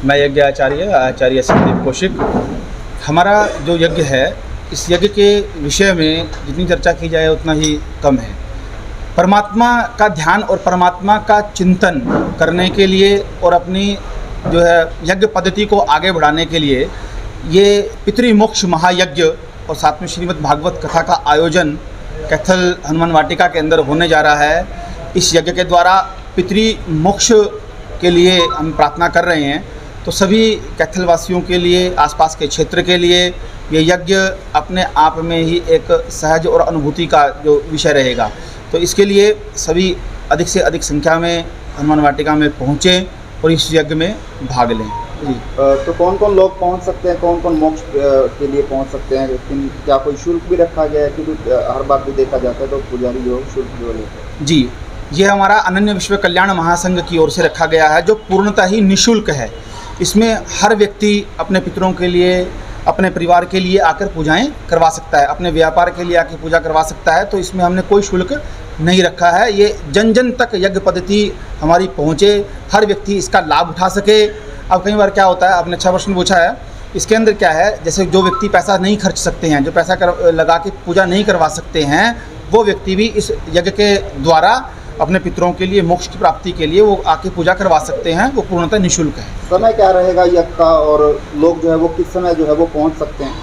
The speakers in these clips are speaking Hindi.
मैं यज्ञ आचार्य संदीप कौशिक। हमारा जो यज्ञ है, इस यज्ञ के विषय में जितनी चर्चा की जाए उतना ही कम है। परमात्मा का ध्यान और परमात्मा का चिंतन करने के लिए और अपनी जो है यज्ञ पद्धति को आगे बढ़ाने के लिए ये पितृमोक्ष महायज्ञ और साथ में श्रीमद् भागवत कथा का आयोजन कैथल हनुमान वाटिका के अंदर होने जा रहा है। इस यज्ञ के द्वारा पितृमोक्ष के लिए हम प्रार्थना कर रहे हैं। तो सभी कैथल वासियों के लिए, आसपास के क्षेत्र के लिए ये यज्ञ अपने आप में ही एक सहज और अनुभूति का जो विषय रहेगा। तो इसके लिए सभी अधिक से अधिक संख्या में हनुमान वाटिका में पहुँचें और इस यज्ञ में भाग लें। जी। तो कौन कौन लोग पहुंच सकते हैं, कौन कौन मोक्ष के लिए पहुंच सकते हैं? लेकिन क्या कोई शुल्क भी रखा गया है? क्योंकि हर बार भी देखा जाता है तो पुजारी जो शुल्क जो लेते हैं। जी, ये हमारा अनन्य विश्व कल्याण महासंघ की ओर से रखा गया है, जो पूर्णतः ही निःशुल्क है। इसमें हर व्यक्ति अपने पितरों के लिए, अपने परिवार के लिए आकर पूजाएं करवा सकता है, अपने व्यापार के लिए आकर पूजा करवा सकता है। तो इसमें हमने कोई शुल्क नहीं रखा है। ये जन जन तक यज्ञ पद्धति हमारी पहुँचे, हर व्यक्ति इसका लाभ उठा सके। अब कई बार क्या होता है, आपने अच्छा प्रश्न पूछा है। इसके अंदर क्या है, जैसे जो व्यक्ति पैसा नहीं खर्च सकते हैं, जो पैसा लगा के पूजा नहीं करवा सकते हैं, वो व्यक्ति भी इस यज्ञ के द्वारा अपने पितरों के लिए, मोक्ष की प्राप्ति के लिए वो आके पूजा करवा सकते हैं। वो पूर्णतः निःशुल्क है। समय क्या रहेगा यज्ञ का, और लोग जो है वो किस समय जो है वो पहुंच सकते हैं?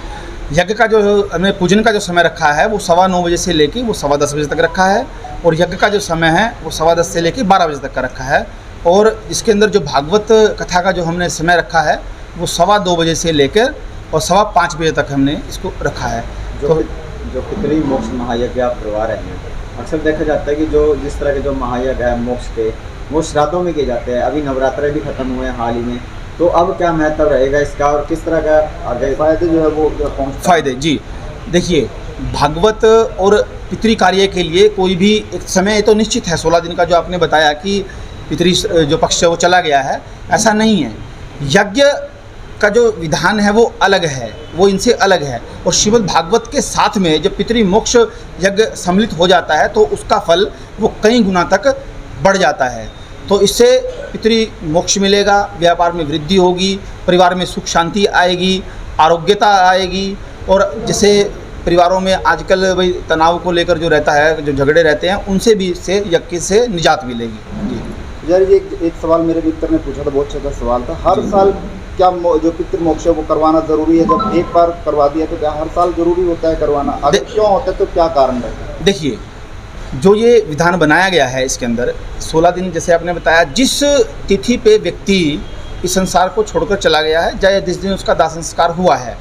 यज्ञ का जो हमने पूजन का जो समय रखा है वो 9:15 बजे से लेके वो 10:15 बजे तक रखा है, और यज्ञ का जो समय है वो 10:15 से लेके 12 बजे तक का रखा है। और इसके अंदर जो भागवत कथा का जो हमने समय रखा है वो 2:15 बजे से लेकर और 5:15 बजे तक हमने इसको रखा है। जो पितृमोक्ष महायज्ञ आप करवा रहे हैं, अक्सर देखा जाता है कि जो जिस तरह के जो महायज्ञ है मोक्ष के, वो श्राद्धों में किए जाते हैं। अभी नवरात्र भी खत्म हुए हैं हाल ही में, तो अब क्या महत्व रहेगा इसका और किस तरह का आगे फायदे जो है वो पहुँच फायदे? जी देखिए, भागवत और पितृ कार्य के लिए कोई भी एक समय तो निश्चित है। 16 दिन का जो आपने बताया कि पितृ जो पक्ष है वो चला गया है, ऐसा नहीं है। यज्ञ का जो विधान है वो अलग है, वो इनसे अलग है। और श्रीमद् भागवत के साथ में जब पितृमोक्ष यज्ञ सम्मिलित हो जाता है तो उसका फल वो कई गुना तक बढ़ जाता है। तो इससे पितृमोक्ष मिलेगा, व्यापार में वृद्धि होगी, परिवार में सुख शांति आएगी, आरोग्यता आएगी। और जैसे परिवारों में आजकल भाई तनाव को लेकर जो रहता है, जो झगड़े रहते हैं, उनसे भी इससे यज्ञ से निजात मिलेगी। जी यार, ये एक सवाल मेरे मित्र ने पूछा था, बहुत अच्छा सवाल था। हर साल क्या जो पितृमोक्ष है वो करवाना ज़रूरी है? जब एक बार करवा दिया तो क्या हर साल ज़रूरी होता है करवाना? अगर क्यों होता है तो क्या कारण रहता है? देखिए, जो ये विधान बनाया गया है इसके अंदर 16 दिन, जैसे आपने बताया, जिस तिथि पे व्यक्ति इस संसार को छोड़कर चला गया है, या जिस दिन उसका दाह संस्कार हुआ है,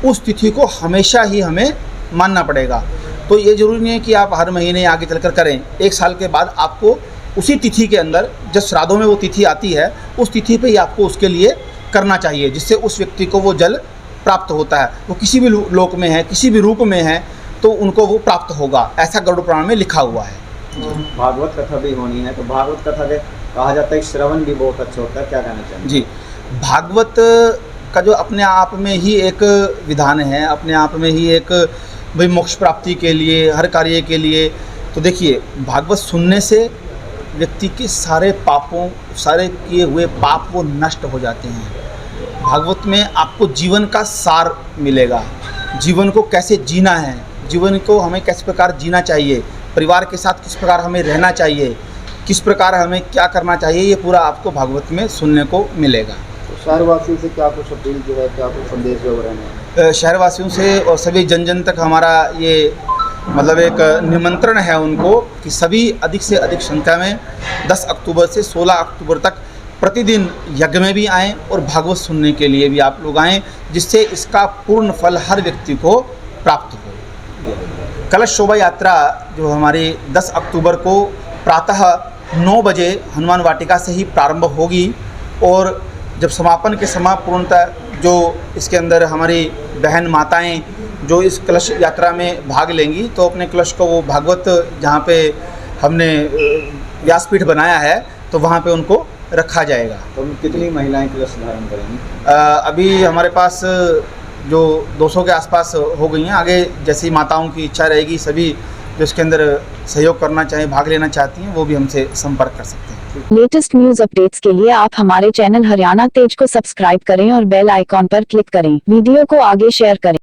उस तिथि को हमेशा ही हमें मानना पड़ेगा। तो ये ज़रूरी नहीं है कि आप हर महीने आगे चलकर करें। 1 साल के बाद आपको उसी तिथि के अंदर, जब श्राद्धों में वो तिथि आती है, उस तिथि पे ही आपको उसके लिए करना चाहिए, जिससे उस व्यक्ति को वो जल प्राप्त होता है। वो किसी भी लोक में है, किसी भी रूप में है, तो उनको वो प्राप्त होगा। ऐसा गरुड़ पुराण में लिखा हुआ है। भागवत कथा भी होनी है, तो भागवत कथा के कहा जाता है श्रवण भी बहुत अच्छा होता है, क्या कहना चाहिए? जी, भागवत का जो अपने आप में ही एक विधान है, अपने आप में ही एक भाई मोक्ष प्राप्ति के लिए, हर कार्य के लिए। तो देखिए, भागवत सुनने से व्यक्ति के सारे पापों, सारे किए हुए पाप वो नष्ट हो जाते हैं। भागवत में आपको जीवन का सार मिलेगा, जीवन को कैसे जीना है, जीवन को हमें किस प्रकार जीना चाहिए, परिवार के साथ किस प्रकार हमें रहना चाहिए, किस प्रकार हमें क्या करना चाहिए, ये पूरा आपको भागवत में सुनने को मिलेगा। तो शहरवासियों से क्या कुछ अपील जो है, क्या कुछ संदेश जो रहने? शहरवासियों से और सभी जन जन तक हमारा ये मतलब एक निमंत्रण है उनको कि सभी अधिक से अधिक संख्या में 10 अक्टूबर से 16 अक्टूबर तक प्रतिदिन यज्ञ में भी आएँ और भागवत सुनने के लिए भी आप लोग आएँ, जिससे इसका पूर्ण फल हर व्यक्ति को प्राप्त हो। कलश शोभा यात्रा जो हमारी 10 अक्टूबर को प्रातः 9 बजे हनुमान वाटिका से ही प्रारंभ होगी, और जब समापन के समय पूर्णतः जो इसके अंदर हमारी बहन माताएं जो इस कलश यात्रा में भाग लेंगी, तो अपने कलश को वो भागवत जहाँ पे हमने व्यासपीठ बनाया है तो वहाँ पे उनको रखा जाएगा। तो कितनी महिलाएं कलश धारण करेंगी? अभी हमारे पास जो 200 के आसपास हो गई हैं। आगे जैसी माताओं की इच्छा रहेगी, सभी जो इसके अंदर सहयोग करना चाहें, भाग लेना चाहती हैं, वो भी हमसे संपर्क कर सकते हैं। लेटेस्ट न्यूज अपडेट्स के लिए आप हमारे चैनल हरियाणा तेज को सब्सक्राइब करें और बेल आइकॉन पर क्लिक करें। वीडियो को आगे शेयर करें।